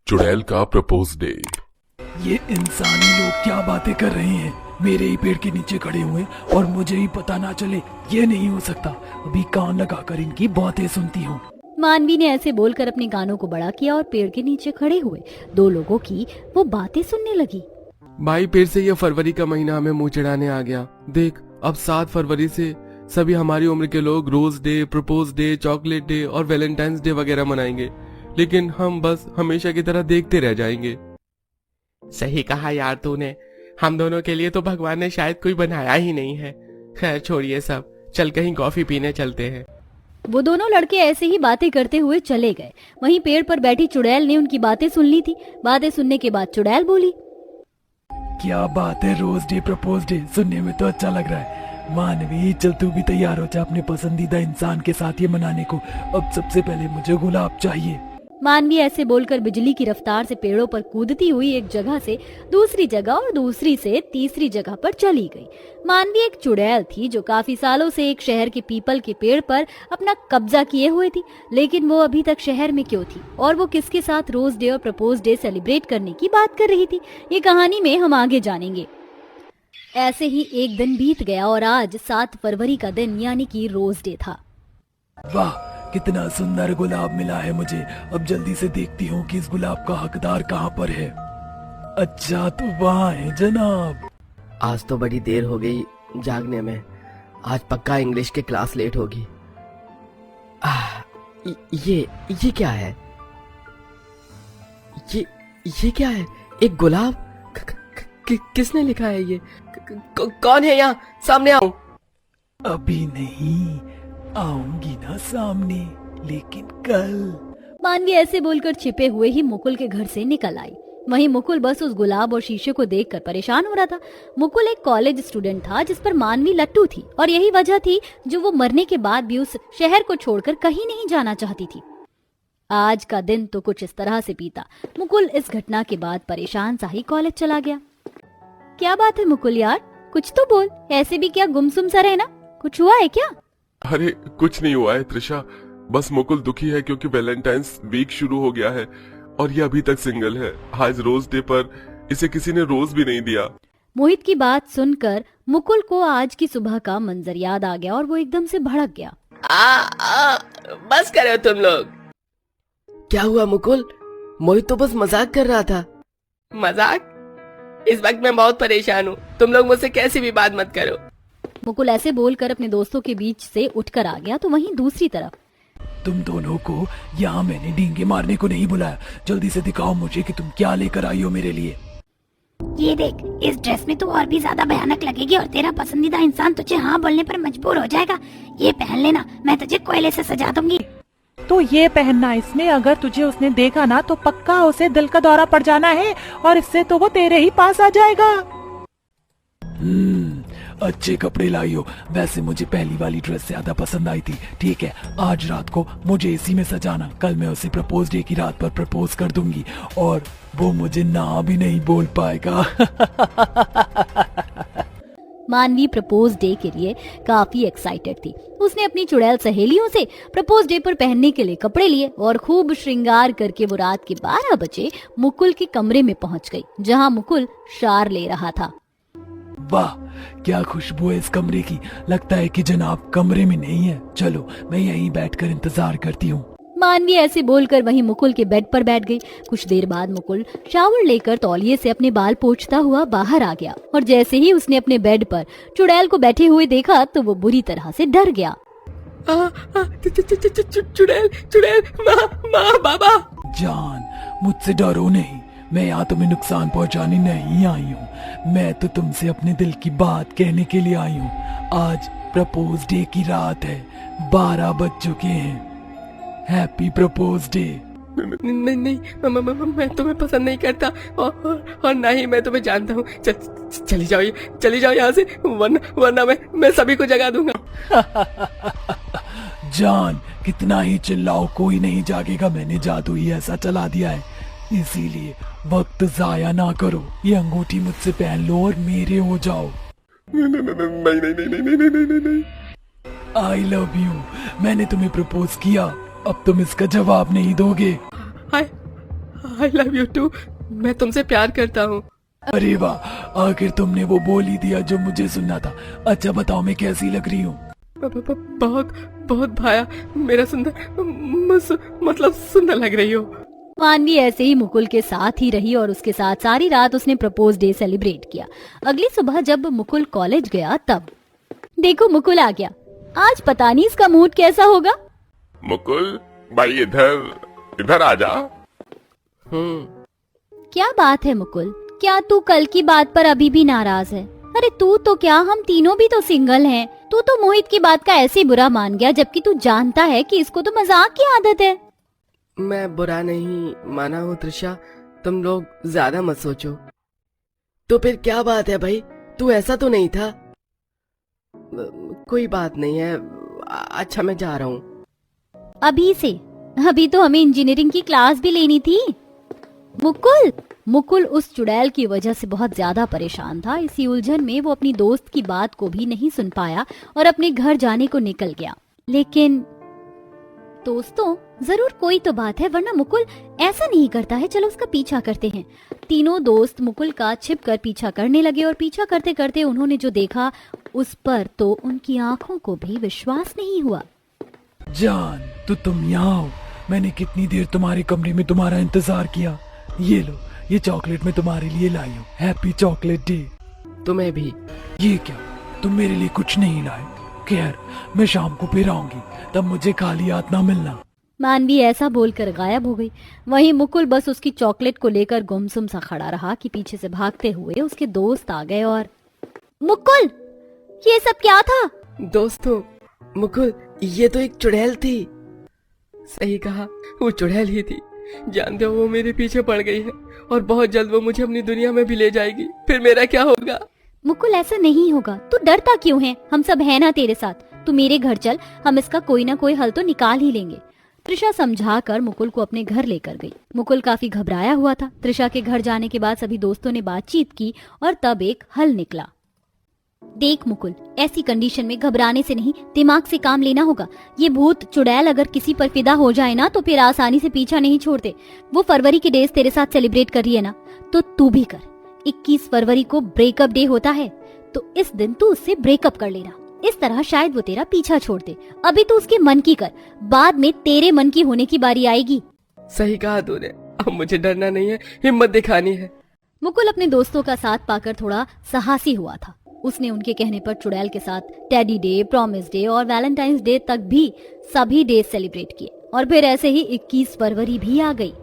चुड़ैल का propose day. ये इंसानी लोग क्या बातें कर रहे हैं? मेरे ही पेड़ के नीचे खड़े हुए और मुझे ही पता ना चले, ये नहीं हो सकता। अभी कान लगाकर इनकी बातें सुनती हूँ। मानवी ने ऐसे बोलकर अपने कानों को बड़ा किया और पेड़ के नीचे खड़े हुए दो लोगों की वो बातें सुनने लगी। भाई फिर से ये फरवरी का महीना हमें मुंह चिढ़ाने आ गया। देख, अब 7 फरवरी से सभी हमारी उम्र के लोग rose day, propose day, chocolate day और वैलेंटाइंस डे वगैरह मनाएंगे, लेकिन हम बस हमेशा की तरह देखते रह जाएंगे। सही कहा यार तूने, हम दोनों के लिए तो भगवान ने शायद कोई बनाया ही नहीं है। खैर छोड़िए सब, चल कहीं कॉफी पीने चलते हैं। वो दोनों लड़के ऐसे ही बातें करते हुए चले गए। वहीं पेड़ पर बैठी चुड़ैल ने उनकी बातें सुन ली थी। बातें सुनने के बाद चुड़ैल बोली, क्या बात है, रोज डे प्रपोज डे सुनने में तो अच्छा लग रहा है। मानवी चल तू भी तैयार हो जा अपने पसंदीदा इंसान के साथ ये मनाने को। अब सबसे पहले मुझे गुलाब चाहिए। मानवी ऐसे बोलकर बिजली की रफ्तार से पेड़ों पर कूदती हुई एक जगह से दूसरी जगह और दूसरी से तीसरी जगह पर चली गई। मानवी एक चुड़ैल थी जो काफी सालों से एक शहर के पीपल के पेड़ पर अपना कब्जा किए हुए थी, लेकिन वो अभी तक शहर में क्यों थी और वो किसके साथ रोज डे और प्रपोज डे सेलिब्रेट करने की बात कर रही थी, ये कहानी में हम आगे जानेंगे। ऐसे ही एक दिन बीत गया और आज 7 फरवरी का दिन यानी कि रोज डे था। वाह, कितना सुंदर गुलाब मिला है मुझे। अब जल्दी से देखती हूँ कि इस गुलाब का हकदार कहाँ पर है। अच्छा तो वहाँ है जनाब। आज तो बड़ी देर हो गई जागने में, आज पक्का इंग्लिश की क्लास लेट होगी। ये क्या है? ये क्या है? एक गुलाब? किसने लिखा है ये? कौन है यहाँ? सामने आओ। अभी नहीं, आऊंगी ना सामने, लेकिन कल। मानवी ऐसे बोलकर छिपे हुए ही मुकुल के घर से निकल आई। वहीं मुकुल बस उस गुलाब और शीशे को देखकर परेशान हो रहा था। मुकुल एक कॉलेज स्टूडेंट था जिस पर मानवी लट्टू थी और यही वजह थी जो वो मरने के बाद भी उस शहर को छोड़कर कहीं नहीं जाना चाहती थी। आज का दिन तो कुछ इस तरह से बीता। मुकुल इस घटना के बाद परेशान सा ही कॉलेज चला गया। क्या बात है मुकुल यार, कुछ तो बोल, ऐसे भी क्या गुमसुम सा रहना? कुछ हुआ है क्या? अरे कुछ नहीं हुआ है त्रिशा, बस मुकुल दुखी है क्योंकि वैलेंटाइंस वीक शुरू हो गया है और ये अभी तक सिंगल है। आज रोज डे पर इसे किसी ने रोज भी नहीं दिया। मोहित की बात सुनकर मुकुल को आज की सुबह का मंजर याद आ गया और वो एकदम से भड़क गया। बस करो तुम लोग। क्या हुआ मुकुल? मोहित तो बस मजाक कर रहा था। मजाक? इस वक्त मैं बहुत परेशान हूँ, तुम लोग मुझसे कैसी भी बात मत करो। मुकुल ऐसे बोलकर अपने दोस्तों के बीच से उठकर आ गया। तो वहीं दूसरी तरफ, तुम दोनों को यहाँ मैंने डींगे मारने को नहीं बुलाया। जल्दी से दिखाओ मुझे कि तुम क्या लेकर आई हो मेरे लिए। ये देख, इस ड्रेस में तू और भी ज्यादा भयानक लगेगी और तेरा पसंदीदा इंसान तुझे हाँ बोलने पर मजबूर हो जाएगा। ये पहन लेना, मैं तुझे कोयले से सजा दूंगी। तो ये पहनना, इसमें अगर तुझे उसने देखा ना तो पक्का उसे दिल का दौरा पड़ जाना है और इससे तो वो तेरे ही पास आ जाएगा। अच्छे कपड़े लाई हो। वैसे मुझे पहली वाली ड्रेस ज्यादा पसंद आई थी। ठीक है, आज रात को मुझे इसी में सजाना। कल मैं उसे प्रपोज डे की रात पर प्रपोज कर दूंगी और वो मुझे ना भी नहीं बोल पाएगा। मानवी प्रपोज डे के लिए काफी एक्साइटेड थी। उसने अपनी चुड़ैल सहेलियों से प्रपोज डे पर पहनने के लिए कपड़े लिए और खूब श्रृंगार करके वो रात के 12 बजे मुकुल के कमरे में पहुंच गई, जहां मुकुल शार ले रहा था। वाह, क्या खुशबू है इस कमरे की। लगता है कि जनाब कमरे में नहीं है। चलो मैं यहीं बैठकर इंतजार करती हूँ। मानवी ऐसे बोलकर वहीं मुकुल के बेड पर बैठ गई। कुछ देर बाद मुकुल शावर लेकर तौलिए से अपने बाल पोंछता हुआ बाहर आ गया और जैसे ही उसने अपने बेड पर चुड़ैल को बैठे हुए देखा तो वो बुरी तरह से डर गया। चुड़ैल, चुड़ैल, माँ, बाबा। जान, मुझसे डरो नहीं, मैं यहाँ तुम्हें नुकसान पहुँचाने नहीं आई हूँ। मैं तो तुमसे अपने दिल की बात कहने के लिए आई हूँ। आज प्रपोज डे की रात है, 12 बज चुके हैं। Happy propose day. नहीं, मैं तुम्हें पसंद नहीं करता और ना ही मैं तुम्हें जानता हूँ। चली जाओ यहाँ से, वरना मैं सभी को जगा दूंगा। जान, कितना ही चिल्लाओ कोई नहीं जागेगा। मैंने जादू ही ऐसा चला दिया है, इसीलिए वक्त जाया ना करो। ये अंगूठी मुझसे पहन लो और मेरे हो जाओ। नहीं। आई लव यू। मैंने तुम्हें प्रपोज किया, अब तुम इसका जवाब नहीं दोगे। I love you too. मैं तुमसे प्यार करता हूँ। अरे वाह, आखिर तुमने वो बोल ही दिया जो मुझे सुनना था। अच्छा बताओ, मैं कैसी लग रही हूँ? बहुत बहुत भाया, मेरा सुंदर मतलब सुंदर लग रही हो। मानवी ऐसे ही मुकुल के साथ ही रही और उसके साथ सारी रात उसने प्रपोज डे सेलिब्रेट किया। अगली सुबह जब मुकुल कॉलेज गया तब देखो मुकुल आ गया। आज पता नहीं इसका मूड कैसा होगा। मुकुल भाई इधर आ जा। क्या बात है मुकुल, क्या तू कल की बात पर अभी भी नाराज है? अरे तू तो क्या, हम तीनों भी तो सिंगल हैं। तू तो मोहित की बात का ऐसे बुरा मान गया, जबकि तू जानता है कि इसको तो मजाक की आदत है। मैं बुरा नहीं माना हूँ त्रिशा, तुम लोग ज्यादा मत सोचो। तो फिर क्या बात है भाई, तू ऐसा तो नहीं था। कोई बात नहीं है। अच्छा मैं जा रहा हूँ। अभी तो हमें इंजीनियरिंग की क्लास भी लेनी थी। मुकुल उस चुड़ैल की वजह से बहुत ज्यादा परेशान था। इसी उलझन में वो अपनी दोस्त की बात को भी नहीं सुन पाया और अपने घर जाने को निकल गया। लेकिन दोस्तों, जरूर कोई तो बात है, वरना मुकुल ऐसा नहीं करता है। चलो उसका पीछा करते हैं। तीनों दोस्त मुकुल का छिपकर पीछा करने लगे और पीछा करते करते उन्होंने जो देखा उस पर तो उनकी आंखों को भी विश्वास नहीं हुआ। जान, तो तुम यहाँ हो? मैंने कितनी देर तुम्हारे कमरे में तुम्हारा इंतजार किया। ये लो, ये चॉकलेट मैं तुम्हारे लिए लाई हूँ। Happy chocolate day. तुम्हें भी। ये क्या, तुम मेरे लिए कुछ नहीं लाए? खैर, मैं शाम को फिर आऊंगी, तब मुझे खाली हाथ ना मिलना। मानवी ऐसा बोलकर गायब हो गई। वहीं मुकुल बस उसकी चॉकलेट को लेकर गुमसुम सा खड़ा रहा कि पीछे से भागते हुए उसके दोस्त आ गए और मुकुल, ये सब क्या था? दोस्तों, मुकुल ये तो एक चुड़ैल थी। सही कहा, वो चुड़ैल ही थी। जानते हो, वो मेरे पीछे पड़ गई है और बहुत जल्द वो मुझे अपनी दुनिया में भी ले जाएगी। फिर मेरा क्या होगा? मुकुल ऐसा नहीं होगा, तू डरता क्यों है? हम सब है ना तेरे साथ। तू मेरे घर चल, हम इसका कोई ना कोई हल तो निकाल ही लेंगे। त्रिशा समझाकर मुकुल को अपने घर लेकर गई। मुकुल काफी घबराया हुआ था। त्रिशा के घर जाने के बाद सभी दोस्तों ने बातचीत की और तब एक हल निकला। देख मुकुल, ऐसी कंडीशन में घबराने से नहीं, दिमाग से काम लेना होगा। ये भूत चुड़ैल अगर किसी पर फिदा हो जाए ना तो फिर आसानी से पीछा नहीं छोड़ते। वो फरवरी के डेज तेरे साथ सेलिब्रेट कर रही है ना, तो तू भी कर। 21 फरवरी को ब्रेकअप डे होता है, तो इस दिन तू उससे ब्रेकअप कर लेना। इस तरह शायद वो तेरा पीछा छोड़ दे। अभी तो उसके मन की कर, बाद में तेरे मन की होने की बारी आएगी। सही कहा तूने, अब मुझे डरना नहीं है, हिम्मत दिखानी है। मुकुल अपने दोस्तों का साथ पाकर थोड़ा साहसी हुआ था। उसने उनके कहने पर चुड़ैल के साथ टेडी डे, प्रॉमिस डे और वैलेंटाइंस डे तक भी सभी डे सेलिब्रेट किए और फिर ऐसे ही 21 फरवरी भी आ गई।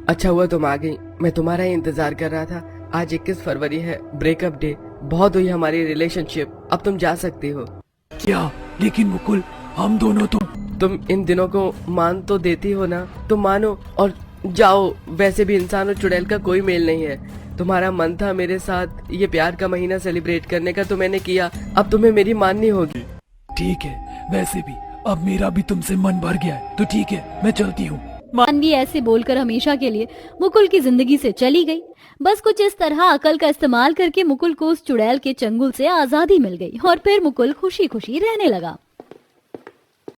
अच्छा हुआ तुम आ गई, मैं तुम्हारा ही इंतजार कर रहा था। आज 21 फरवरी है, ब्रेकअप डे। बहुत हुई हमारी रिलेशनशिप, अब तुम जा सकती हो। क्या? लेकिन मुकुल, हम दोनों तो। तुम इन दिनों को मान तो देती हो ना, तुम मानो और जाओ। वैसे भी इंसान और चुड़ैल का कोई मेल नहीं है। तुम्हारा मन था मेरे साथ ये प्यार का महीना सेलिब्रेट करने का, तो मैंने किया। अब तुम्हें मेरी माननी होगी। ठीक है, वैसे भी अब मेरा भी तुमसे मन भर गया है, तो ठीक है, मैं चलती हूँ। मानवी ऐसे बोलकर हमेशा के लिए मुकुल की जिंदगी से चली गई। बस कुछ इस तरह अकल का इस्तेमाल करके मुकुल को उस चुड़ैल के चंगुल से आजादी मिल गई और फिर मुकुल खुशी खुशी रहने लगा।